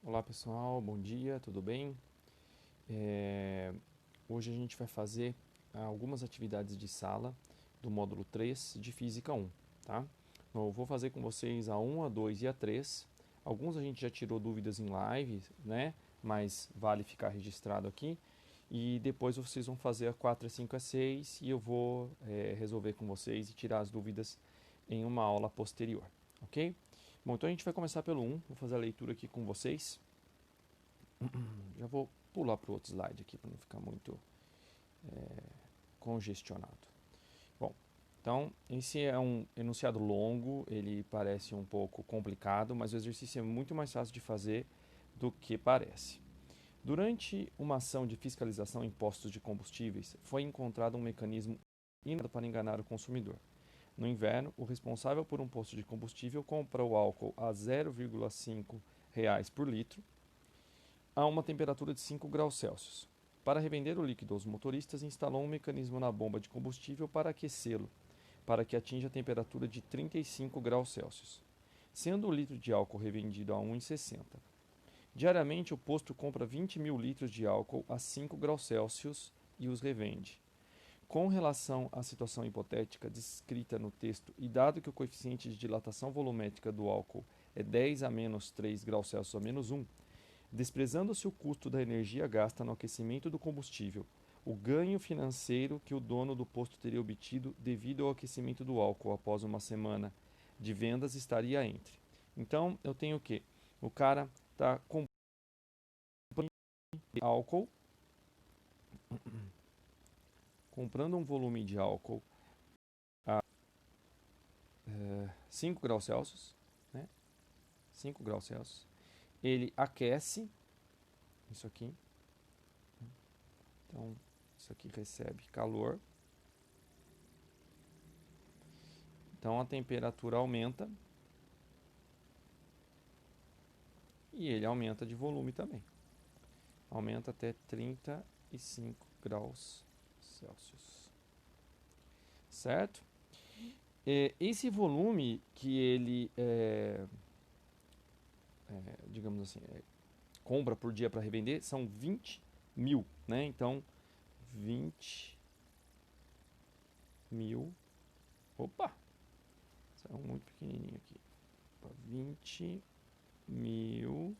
Olá pessoal, bom dia, tudo bem? Hoje a gente vai fazer algumas atividades de sala do módulo 3 de Física 1, tá? Eu vou fazer com vocês a 1, a 2 e a 3. Alguns a gente já tirou dúvidas em live, né? Mas vale ficar registrado aqui. E depois vocês vão fazer a 4, a 5, a 6 e eu vou resolver com vocês e tirar as dúvidas em uma aula posterior, ok? Bom, então a gente vai começar pelo 1, vou fazer a leitura aqui com vocês. Já vou pular para o outro slide aqui para não ficar muito congestionado. Bom, então esse é um enunciado longo, ele parece um pouco complicado, mas o exercício é muito mais fácil de fazer do que parece. Durante uma ação de fiscalização em postos de combustíveis, foi encontrado um mecanismo inovador para enganar o consumidor. No inverno, o responsável por um posto de combustível compra o álcool a 0,5 reais por litro a uma temperatura de 5 graus Celsius. Para revender o líquido aos motoristas, instalou um mecanismo na bomba de combustível para aquecê-lo, para que atinja a temperatura de 35 graus Celsius, sendo o litro de álcool revendido a 1,60. Diariamente, o posto compra 20 mil litros de álcool a 5 graus Celsius e os revende. Com relação à situação hipotética descrita no texto e dado que o coeficiente de dilatação volumétrica do álcool é 10 a menos 3 graus Celsius a menos 1, desprezando-se o custo da energia gasta no aquecimento do combustível, o ganho financeiro que o dono do posto teria obtido devido ao aquecimento do álcool após uma semana de vendas estaria entre. Então, eu tenho o quê? O cara está comprando álcool, comprando um volume de álcool a 5 graus Celsius, né? 5 graus Celsius. Ele aquece isso aqui. Então, isso aqui recebe calor. Então, a temperatura aumenta. E ele aumenta de volume também. Aumenta até 35 graus Celsius. Certo? Esse volume que ele, digamos assim, compra por dia para revender são 20 mil, né? Então, 20 mil. Opa! Saiu muito pequenininho aqui. 20 mil.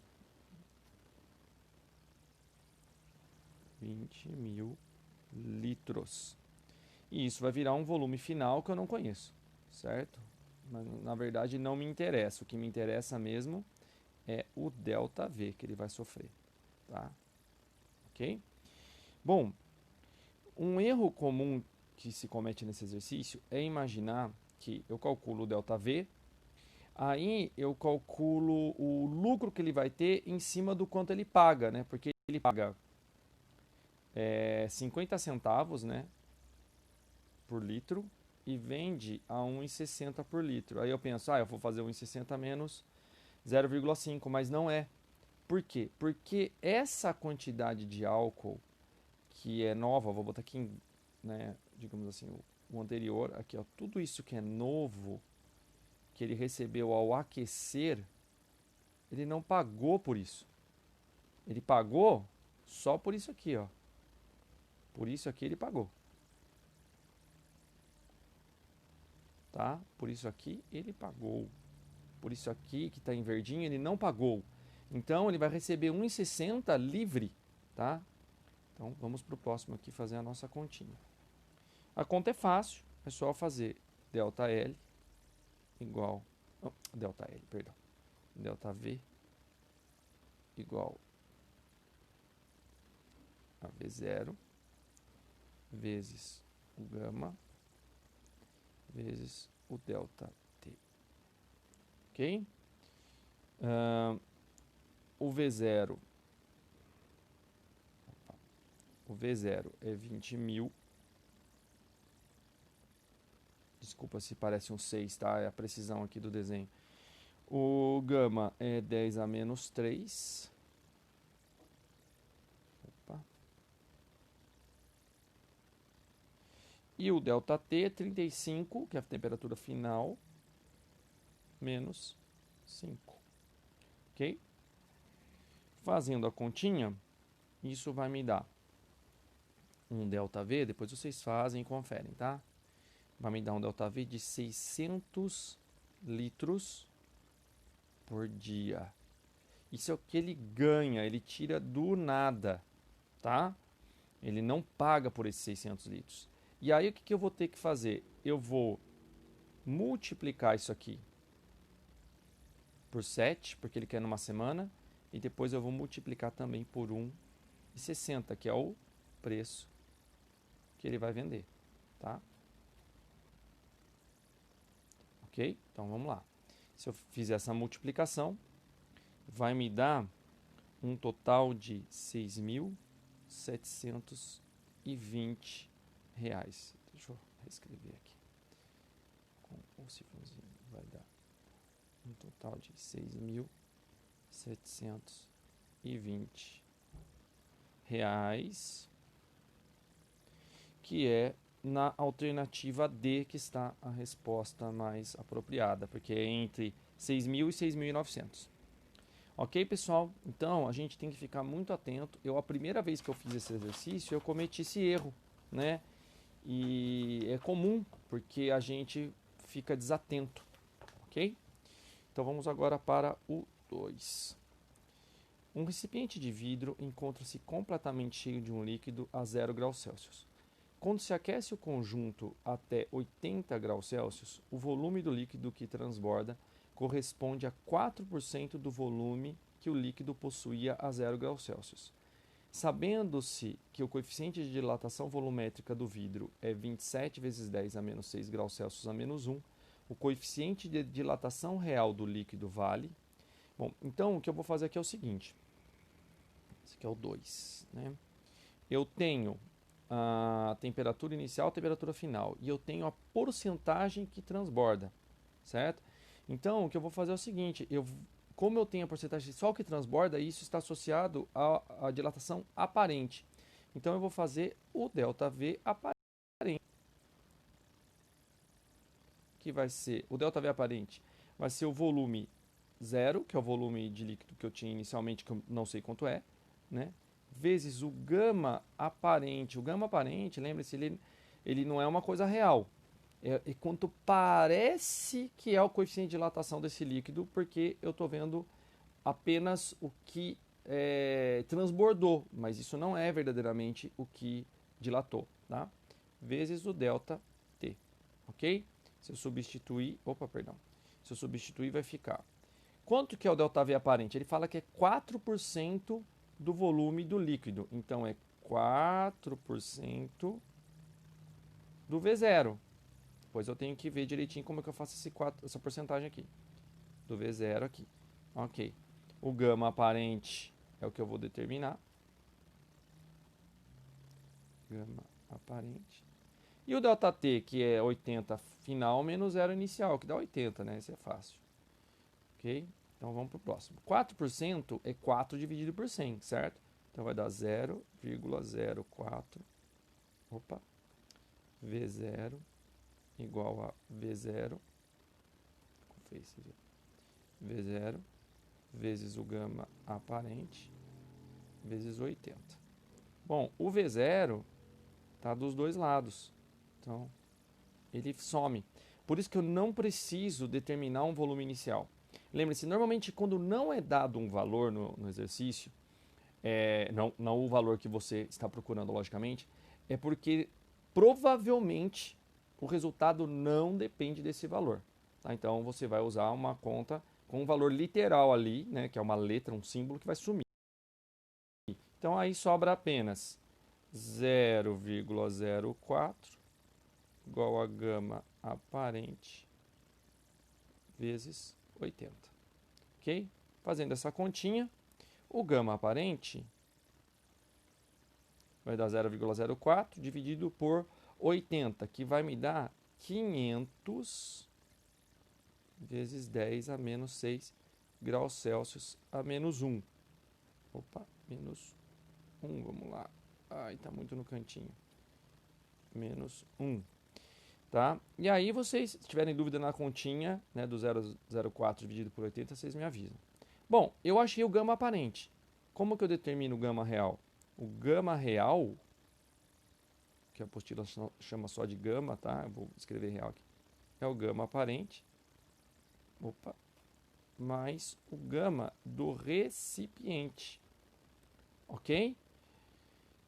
20 mil litros. E isso vai virar um volume final que eu não conheço, certo? Mas, na verdade, não me interessa. O que me interessa mesmo é o ΔV que ele vai sofrer, tá? Ok? Bom, um erro comum que se comete nesse exercício é imaginar que eu calculo o ΔV, aí eu calculo o lucro que ele vai ter em cima do quanto ele paga, né? Porque ele paga 50 centavos, né, por litro e vende a 1,60 por litro. Aí eu penso, eu vou fazer 1,60 menos 0,5, mas não é. Por quê? Porque essa quantidade de álcool que é nova, vou botar aqui, né, digamos assim, o anterior, aqui, ó, tudo isso que é novo, que ele recebeu ao aquecer, ele não pagou por isso. Ele pagou só por isso aqui, ó. Por isso aqui ele pagou. Tá? Por isso aqui ele pagou. Por isso aqui que está em verdinho ele não pagou. Então ele vai receber 1,60 livre, tá? Então vamos para o próximo aqui fazer a nossa continha. A conta é fácil, é só fazer ΔL igual ΔL, perdão. ΔV igual a V0 vezes o gama vezes o ΔT. Ok? O V0 é 20 mil. Desculpa se parece um 6, tá? É a precisão aqui do desenho. O gama é 10 a menos 3. Opa. E o ΔT é 35, que é a temperatura final, menos 5. Ok? Fazendo a continha, isso vai me dar um ΔV, depois vocês fazem e conferem, tá? Vai me dar um ΔV de 600 litros por dia. Isso é o que ele ganha, ele tira do nada, tá? Ele não paga por esses 600 litros. E aí o que eu vou ter que fazer? Eu vou multiplicar isso aqui por 7, porque ele quer numa semana, e depois eu vou multiplicar também por 1,60, que é o preço que ele vai vender, tá? Ok? Então vamos lá. Se eu fizer essa multiplicação, vai me dar um total de R$ 6.720. Deixa eu reescrever aqui. Com o cifrãozinho vai dar um total de R$ 6.720, que é na alternativa D que está a resposta mais apropriada, porque é entre 6.000 e 6.900. Ok, pessoal? Então, a gente tem que ficar muito atento. A primeira vez que eu fiz esse exercício, eu cometi esse erro, né? E é comum, porque a gente fica desatento, ok? Então, vamos agora para o 2. Um recipiente de vidro encontra-se completamente cheio de um líquido a 0 graus Celsius. Quando se aquece o conjunto até 80 graus Celsius, o volume do líquido que transborda corresponde a 4% do volume que o líquido possuía a 0 graus Celsius. Sabendo-se que o coeficiente de dilatação volumétrica do vidro é 27 vezes 10 a menos 6 graus Celsius a menos 1, o coeficiente de dilatação real do líquido vale... Bom, então o que eu vou fazer aqui é o seguinte. Esse aqui é o 2, né? Eu tenho a temperatura inicial, a temperatura final, e eu tenho a porcentagem que transborda, certo? Então, o que eu vou fazer é o seguinte, como eu tenho a porcentagem só que transborda, isso está associado à dilatação aparente. Então, eu vou fazer o ΔV aparente, que vai ser, o ΔV aparente vai ser o volume 0, que é o volume de líquido que eu tinha inicialmente, que eu não sei quanto é, né? Vezes o gama aparente. O gama aparente, lembre-se, ele não é uma coisa real. É quanto parece que é o coeficiente de dilatação desse líquido, porque eu estou vendo apenas o que transbordou, mas isso não é verdadeiramente o que dilatou, tá? Vezes o ΔT, ok? Se eu substituir, se eu substituir vai ficar. Quanto que é o ΔV aparente? Ele fala que é 4% do volume do líquido. Então, é 4% do V0. Depois eu tenho que ver direitinho como é que eu faço essa porcentagem aqui. Do V0 aqui. Ok. O gama aparente é o que eu vou determinar. Gama aparente. E o ΔT, que é 80 final menos 0 inicial, que dá 80, né? Isso é fácil. Ok? Então vamos para o próximo. 4% é 4 dividido por 100, certo? Então vai dar 0,04. Opa. V0 igual a V0. V0 vezes o gama aparente vezes 80. Bom, o V0 está dos dois lados. Então, ele some. Por isso que eu não preciso determinar um volume inicial. Lembre-se, normalmente quando não é dado um valor no exercício, não o valor que você está procurando, logicamente, é porque provavelmente o resultado não depende desse valor. Tá? Então você vai usar uma conta com um valor literal ali, né, que é uma letra, um símbolo que vai sumir. Então aí sobra apenas 0,04 igual a gama aparente vezes 80. Ok? Fazendo essa continha, o gama aparente vai dar 0,04 dividido por 80, que vai me dar 500 vezes 10 a menos 6 graus Celsius a menos 1. Opa, menos 1, vamos lá. Ai, está muito no cantinho. Menos 1. Tá? E aí vocês, se tiverem dúvida na continha, né, do 0,04 dividido por 80, vocês me avisam. Bom, eu achei o gama aparente. Como que eu determino o gama real? O gama real, que a apostila chama só de gama, tá? Eu vou escrever real aqui. É o gama aparente, opa, mais o gama do recipiente, ok?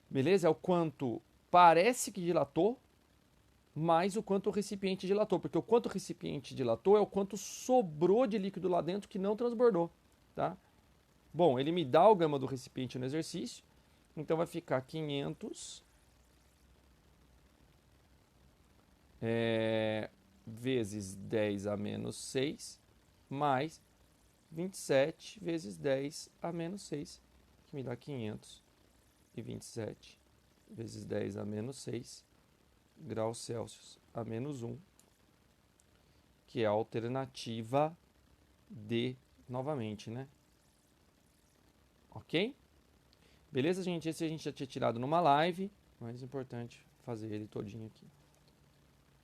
Beleza? É o quanto parece que dilatou, mais o quanto o recipiente dilatou, porque o quanto o recipiente dilatou é o quanto sobrou de líquido lá dentro que não transbordou, tá? Bom, ele me dá o gama do recipiente no exercício, então vai ficar 500 vezes 10 a menos 6, mais 27 vezes 10 a menos 6, que me dá 527 vezes 10 a menos 6 graus Celsius a menos 1, que é a alternativa D novamente, né? Ok? Beleza, gente? Esse a gente já tinha tirado numa live, mas é importante fazer ele todinho aqui.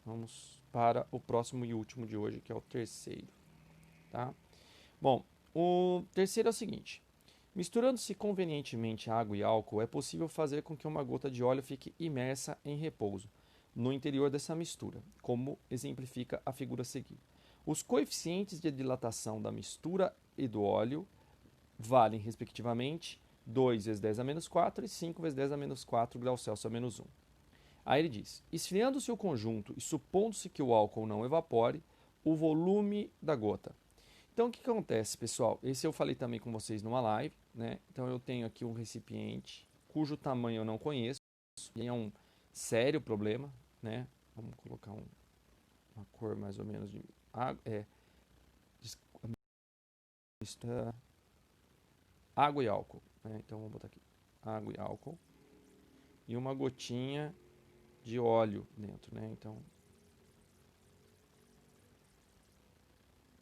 Vamos para o próximo e último de hoje, que é o terceiro, tá? Bom, o terceiro é o seguinte. Misturando-se convenientemente água e álcool, é possível fazer com que uma gota de óleo fique imersa em repouso no interior dessa mistura, como exemplifica a figura a seguir. Os coeficientes de dilatação da mistura e do óleo valem, respectivamente, 2 vezes 10 a menos 4 e 5 vezes 10 a menos 4 graus Celsius a menos 1. Aí ele diz, esfriando-se o conjunto e supondo-se que o álcool não evapore, o volume da gota. Então, o que acontece, pessoal? Esse eu falei também com vocês numa live, né? Então, eu tenho aqui um recipiente cujo tamanho eu não conheço, e é um sério problema, né? Vamos colocar uma cor mais ou menos de água e álcool, né? Então, vamos botar aqui água e álcool e uma gotinha de óleo dentro, né? Então,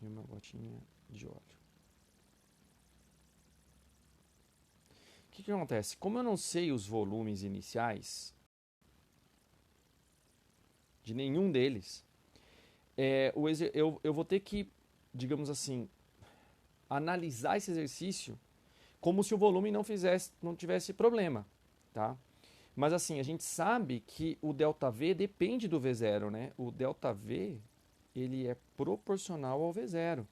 e uma gotinha de óleo. O que acontece? Como eu não sei os volumes iniciais de nenhum deles, eu vou ter que, digamos assim, analisar esse exercício como se o volume não tivesse problema, tá? Mas assim, a gente sabe que o ΔV depende do V0, né? O ΔV, ele é proporcional ao V0.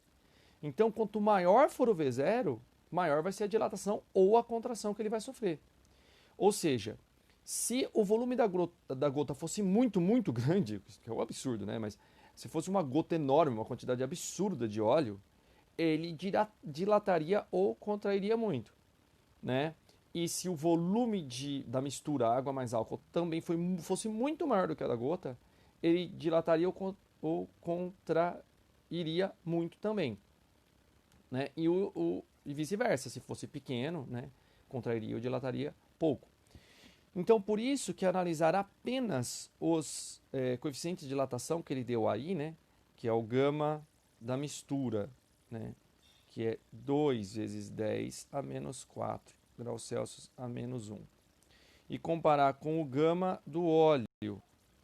Então, quanto maior for o V0, maior vai ser a dilatação ou a contração que ele vai sofrer. Ou seja, se o volume da gota fosse muito, muito grande, que é um absurdo, né? Mas se fosse uma gota enorme, uma quantidade absurda de óleo, ele dilataria ou contrairia muito, né? E se o volume da mistura água mais álcool também fosse muito maior do que a da gota, ele dilataria ou contrairia muito também, né? E vice-versa, se fosse pequeno, né? Contrairia ou dilataria pouco. Então, por isso que analisar apenas os coeficientes de dilatação que ele deu aí, né? Que é o gama da mistura, né? Que é 2 vezes 10 a menos 4 graus Celsius a menos 1. E comparar com o gama do óleo,